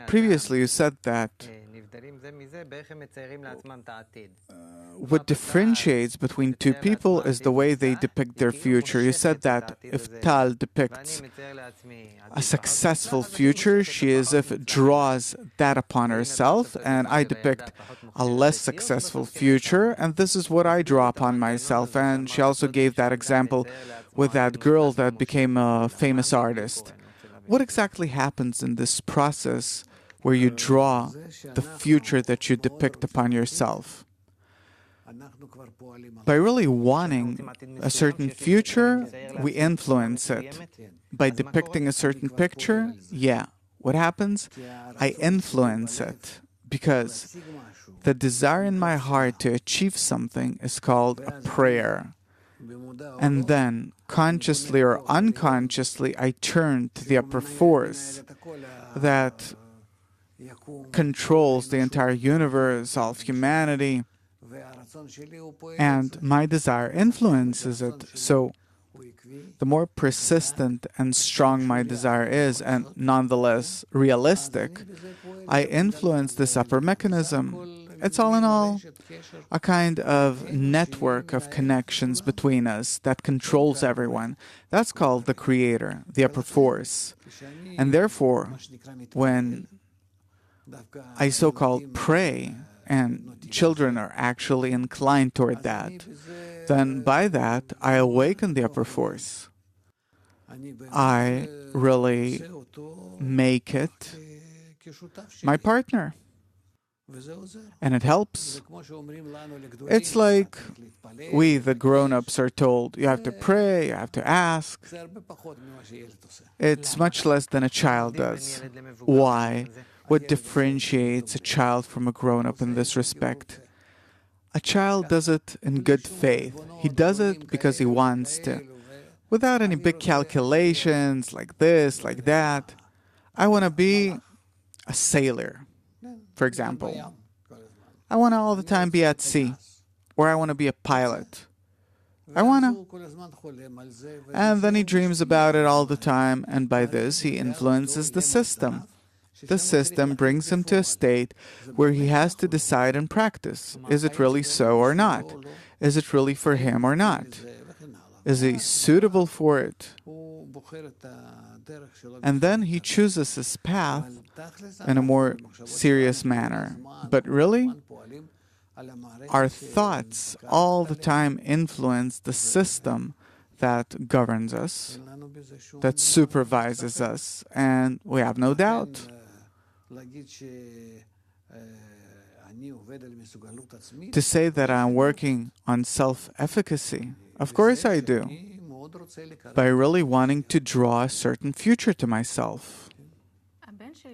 Previously, you said that what differentiates between two people is the way they depict their future. You said that if Tal depicts a successful future, she as if draws that upon herself, and I depict a less successful future, and this is what I draw upon myself. And she also gave that example with that girl that became a famous artist. What exactly happens in this process where you draw the future that you depict upon yourself? By really wanting a certain future, we influence it. By depicting a certain picture, yeah. What happens? I influence it. Because the desire in my heart to achieve something is called a prayer. And then, consciously or unconsciously, I turn to the upper force that controls the entire universe, all of humanity, and my desire influences it. So, the more persistent and strong my desire is, and nonetheless realistic, I influence this upper mechanism. It's all in all a kind of network of connections between us that controls everyone. That's called the creator, the upper force. And therefore, when I so-called pray, and children are actually inclined toward that, then by that I awaken the upper force. I really make it my partner. And it helps. It's like we, the grown-ups, are told, you have to pray, you have to ask. It's much less than a child does. Why? What differentiates a child from a grown-up in this respect? A child does it in good faith. He does it because he wants to, without any big calculations like this, like that. I want to be a sailor. For example, I want to all the time be at sea, or I want to be a pilot. I want to. And then he dreams about it all the time, and by this he influences the system. The system brings him to a state where he has to decide and practice. Is it really so or not? Is it really for him or not? Is he suitable for it? And then he chooses his path in a more serious manner. But really, our thoughts all the time influence the system that governs us, that supervises us, and we have no doubt. To say that I'm working on self-efficacy, of course I do, by really wanting to draw a certain future to myself.